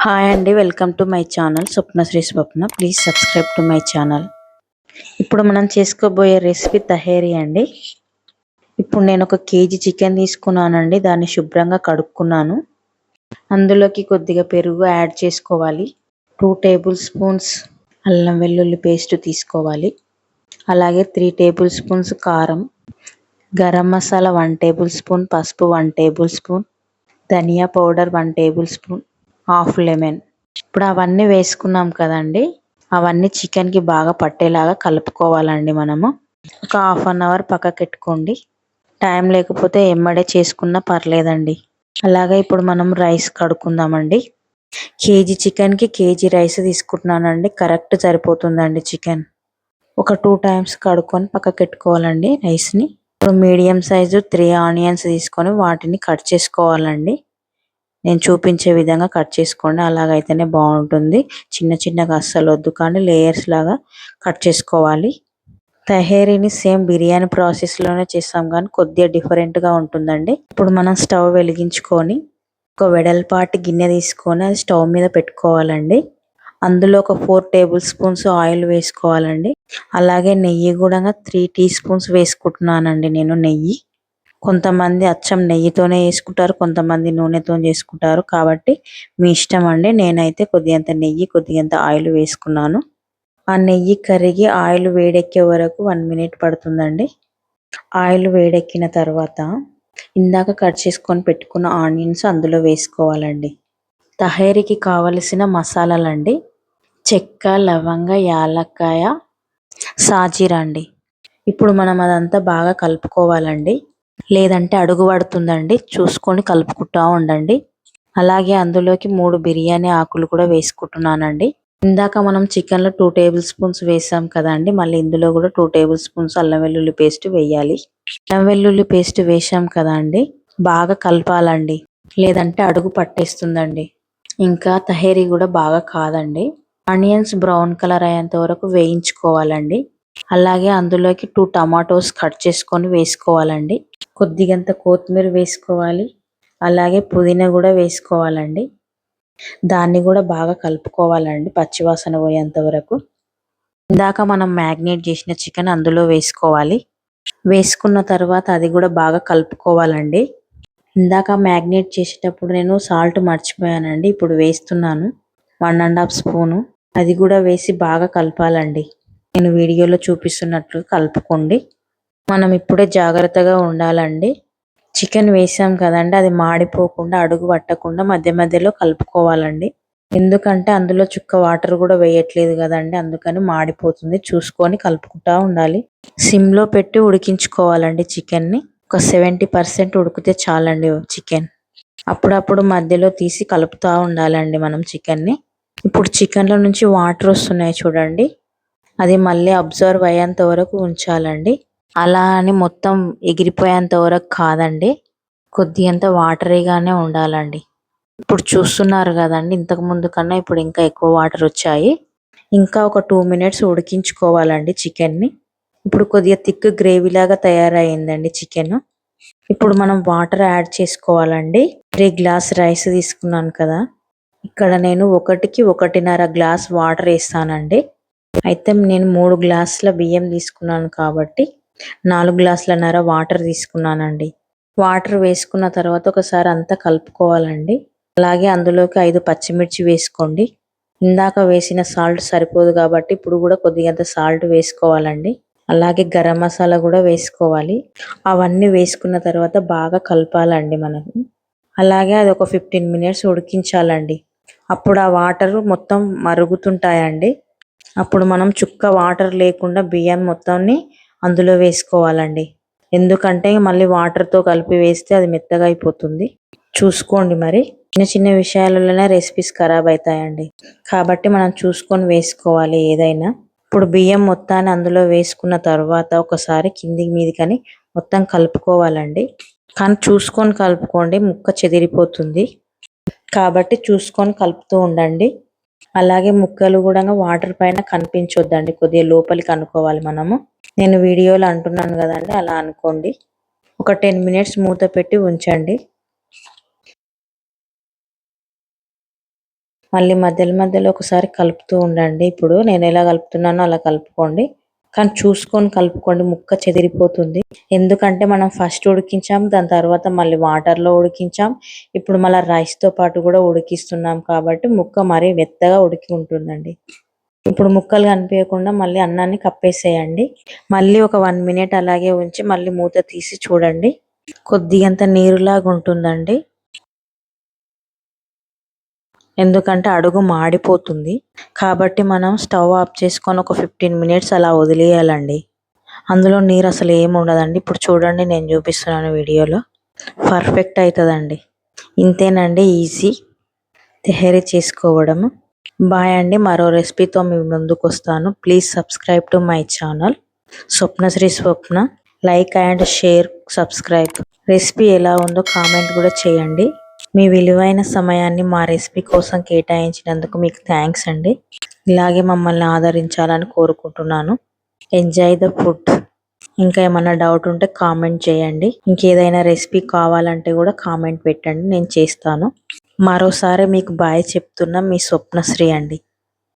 Hi అండి, welcome to my channel Swapnasri Swapna. Please subscribe to my channel. ఇప్పుడు మనం చేసుకోబోయే రెసిపీ తహేరీ అండి. ఇప్పుడు నేను ఒక కేజీ చికెన్ తీసుకున్నానండి. దాన్ని శుభ్రంగా కడుక్కున్నాను. అందులోకి కొద్దిగా పెరుగు యాడ్ చేసుకోవాలి. 2 టేబుల్ స్పూన్స్ అల్లం వెల్లుల్లి పేస్ట్ తీసుకోవాలి. అలాగే 3 టేబుల్ స్పూన్స్ కారం, గరం మసాలా 1 టేబుల్ స్పూన్, పసుపు 1 టేబుల్ స్పూన్, ధనియా powder 1 table spoon, half lemon. ఇప్పుడు అవన్నీ వేసుకున్నాం కదండి, అవన్నీ చికెన్కి బాగా పట్టేలాగా కలుపుకోవాలండి. మనము ఒక హాఫ్ అన్ అవర్ పక్కకు పెట్టుకోండి. టైం లేకపోతే ఎమ్మడే చేసుకున్నా పర్లేదండి. అలాగే ఇప్పుడు మనం రైస్ కడుక్కుందామండి. కేజీ చికెన్కి కేజీ రైస్ తీసుకుంటున్నానండి. కరెక్ట్ సరిపోతుందండి చికెన్. ఒక 2 టైమ్స్ కడుక్కొని పక్కకు పెట్టుకోవాలండి రైస్ని. ఇప్పుడు మీడియం సైజు 3 ఆనియన్స్ తీసుకొని వాటిని కట్ చేసుకోవాలండి. నేను చూపించే విధంగా కట్ చేసుకోండి, అలాగైతేనే బాగుంటుంది. చిన్న చిన్నగా అస్సలు వద్దు, కానీ లేయర్స్ లాగా కట్ చేసుకోవాలి. తహేరీని సేమ్ బిర్యానీ ప్రాసెస్లోనే చేస్తాం, కానీ కొద్దిగా డిఫరెంట్గా ఉంటుందండి. ఇప్పుడు మనం స్టవ్ వెలిగించుకొని ఒక వెడల్పాటి గిన్నె తీసుకొని అది స్టవ్ మీద పెట్టుకోవాలండి. అందులో ఒక 4 టేబుల్ స్పూన్స్ ఆయిల్ వేసుకోవాలండి. అలాగే నెయ్యి కూడా 3 టీ స్పూన్స్ వేసుకుంటున్నానండి నేను నెయ్యి. కొంతమంది అచ్చం నెయ్యితోనే వేసుకుంటారు, కొంతమంది నూనెతో చేసుకుంటారు. కాబట్టి మీ ఇష్టం అండి. నేనైతే కొద్దిగంత నెయ్యి కొద్దిగంత ఆయిల్ వేసుకున్నాను. ఆ నెయ్యి కరిగి ఆయిల్ వేడెక్కే వరకు 1 మినిట్ పడుతుందండి. ఆయిల్ వేడెక్కిన తర్వాత ఇందాక కట్ చేసుకొని పెట్టుకున్న ఆనియన్స్ అందులో వేసుకోవాలండి. తహేరీకి కావలసిన మసాలాలండి: చెక్క, లవంగ, యాలక్కాయ, సాజీరా అండి. ఇప్పుడు మనం అదంతా బాగా కలుపుకోవాలండి, లేదంటే అడుగు పడుతుందండి. చూసుకొని కలుపుకుంటూ ఉండండి. అలాగే అందులోకి 3 బిర్యానీ ఆకులు కూడా వేసుకుంటున్నానండి. ఇందాక మనం చికెన్లో 2 టేబుల్ స్పూన్స్ వేసాం కదండి, మళ్ళీ ఇందులో కూడా 2 టేబుల్ స్పూన్స్ అల్లం వెల్లుల్లి పేస్ట్ వేయాలి. అల్లం వెల్లుల్లి పేస్ట్ వేసాం కదా అండి, బాగా కలపాలండి, లేదంటే అడుగు పట్టేస్తుందండి. ఇంకా తహేరీ కూడా బాగా కాదండి. ఆనియన్స్ బ్రౌన్ కలర్ అయ్యేంత వరకు వేయించుకోవాలండి. అలాగే అందులోకి 2 టమాటోస్ కట్ చేసుకొని వేసుకోవాలండి. కొద్దిగంత కొత్తిమీర వేసుకోవాలి. అలాగే పుదీనా కూడా వేసుకోవాలండి. దాన్ని కూడా బాగా కలుపుకోవాలండి పచ్చివాసన పోయేంత వరకు. ఇందాక మనం మ్యాగ్నేట్ చేసిన చికెన్ అందులో వేసుకోవాలి. వేసుకున్న తర్వాత అది కూడా బాగా కలుపుకోవాలండి. ఇందాక మ్యాగ్నేట్ చేసేటప్పుడు నేను సాల్ట్ మర్చిపోయానండి, ఇప్పుడు వేస్తున్నాను 1.5 స్పూను. అది కూడా వేసి బాగా కలపాలండి. నేను వీడియోలో చూపిస్తున్నట్లు కలుపుకోండి. మనం ఇప్పుడే జాగ్రత్తగా ఉండాలండి. చికెన్ వేసాం కదండి, అది మాడిపోకుండా అడుగు పట్టకుండా మధ్య మధ్యలో కలుపుకోవాలండి. ఎందుకంటే అందులో చుక్క వాటర్ కూడా వేయట్లేదు కదండి, అందుకని మాడిపోతుంది. చూసుకొని కలుపుకుంటూ ఉండాలి. సిమ్లో పెట్టి ఉడికించుకోవాలండి చికెన్ని. ఒక 70% ఉడికితే చాలండి చికెన్. అప్పుడప్పుడు మధ్యలో తీసి కలుపుతూ ఉండాలండి మనం చికెన్ని. ఇప్పుడు చికెన్లో నుంచి వాటర్ వస్తున్నాయి చూడండి, అది మళ్ళీ అబ్జర్వ్ అయ్యేంత వరకు ఉంచాలండి. అలా అని మొత్తం ఎగిరిపోయేంత వరకు కాదండి, కొద్దిగంత వాటరీగానే ఉండాలండి. ఇప్పుడు చూస్తున్నారు కదండి, ఇంతకు ముందు కన్నా ఇప్పుడు ఇంకా ఎక్కువ వాటర్ వచ్చాయి. ఇంకా ఒక 2 మినిట్స్ ఉడికించుకోవాలండి చికెన్ని. ఇప్పుడు కొద్దిగా థిక్ గ్రేవీ లాగా తయారైందండి చికెన్. ఇప్పుడు మనం వాటర్ యాడ్ చేసుకోవాలండి. 3 గ్లాస్ రైస్ తీసుకున్నాను కదా, ఇక్కడ నేను 1కి 1.5 గ్లాస్ వాటర్ వేస్తానండి. అయితే నేను 3 గ్లాసుల బియ్యం తీసుకున్నాను కాబట్టి 4 గ్లాసులన్నర వాటర్ తీసుకున్నానండి. వాటర్ వేసుకున్న తర్వాత ఒకసారి అంతా కలుపుకోవాలండి. అలాగే అందులోకి 5 పచ్చిమిర్చి వేసుకోండి. ఇందాక వేసిన సాల్ట్ సరిపోదు కాబట్టి ఇప్పుడు కూడా కొద్దిగంత సాల్ట్ వేసుకోవాలండి. అలాగే గరం మసాలా కూడా వేసుకోవాలి. అవన్నీ వేసుకున్న తర్వాత బాగా కలపాలండి మనకు. అలాగే అది ఒక 15 మినిట్స్ ఉడికించాలండి. అప్పుడు ఆ వాటర్ మొత్తం మరుగుతుంటాయండి. అప్పుడు మనం చుక్క వాటర్ లేకుండా బియ్యం మొత్తాన్ని అందులో వేసుకోవాలండి. ఎందుకంటే మళ్ళీ వాటర్తో కలిపి వేస్తే అది మెత్తగా అయిపోతుంది. చూసుకోండి మరి. చిన్న చిన్న విషయాలలోనే రెసిపీస్ ఖరాబ్ అవుతాయండి, కాబట్టి మనం చూసుకొని వేసుకోవాలి ఏదైనా. ఇప్పుడు బియ్యం మొత్తాన్ని అందులో వేసుకున్న తర్వాత ఒకసారి కిందికి మీదికని మొత్తం కలుపుకోవాలండి. కానీ చూసుకొని కలుపుకోండి, ముక్క చెదిరిపోతుంది. కాబట్టి చూసుకొని కలుపుతూ ఉండండి. అలాగే ముక్కలు కూడా వాటర్ పైన కనిపించొద్దండి, కొద్దిగా లోపలికి అనుకోవాలి మనము. నేను వీడియోలో అంటున్నాను కదండి, అలా అనుకోండి. ఒక 10 మినిట్స్ మూత పెట్టి ఉంచండి. మళ్ళీ మధ్యలో మధ్యలో ఒకసారి కలుపుతూ ఉండండి. ఇప్పుడు నేను ఎలా కలుపుతున్నానో అలా కలుపుకోండి, కానీ చూసుకొని కలుపుకోండి, ముక్క చెదిరిపోతుంది. ఎందుకంటే మనం ఫస్ట్ ఉడికించాం, దాని తర్వాత మళ్ళీ వాటర్లో ఉడికించాం, ఇప్పుడు మళ్ళీ రైస్తో పాటు కూడా ఉడికిస్తున్నాం కాబట్టి ముక్క మరీ మెత్తగా ఉడికి ఉంటుందండి. ఇప్పుడు ముక్కలు కనిపించకుండా మళ్ళీ అన్నాన్ని కప్పేసేయండి. మళ్ళీ ఒక 1 మినిట్ అలాగే ఉంచి మళ్ళీ మూత తీసి చూడండి. కొద్దిగంత నీరులాగా ఉంటుందండి, ఎందుకంటే అడుగు మాడిపోతుంది. కాబట్టి మనం స్టవ్ ఆఫ్ చేసుకొని ఒక 15 మినిట్స్ అలా వదిలేయాలండి. అందులో నీరు అసలు ఏమి ఉండదండి. ఇప్పుడు చూడండి, నేను చూపిస్తున్నాను వీడియోలో, పర్ఫెక్ట్ అవుతుందండి. ఇంతేనండి, ఈజీ తెహరీ చేసుకోవడము. బాయ్ అండి. మరో రెసిపీతో మీ ముందుకు వస్తాను. Please subscribe to my channel Swapnasri Swapna. Like and share, subscribe. Recipe ఎలా ఉందో కామెంట్ కూడా చేయండి. మీ విలువైన సమయాన్ని మా రెసిపీ కోసం కేటాయించినందుకు మీకు థ్యాంక్స్ అండి. ఇలాగే మమ్మల్ని ఆదరించాలని కోరుకుంటున్నాను. Enjoy the food. ఇంకా ఏమన్నా డౌట్ ఉంటే కామెంట్ చేయండి. ఇంకేదైనా రెసిపీ కావాలంటే కూడా కామెంట్ పెట్టండి, నేను చేస్తాను. మరోసారి మీకు బాయ్ చెప్తున్నా, మీ స్వప్నశ్రీ అండి.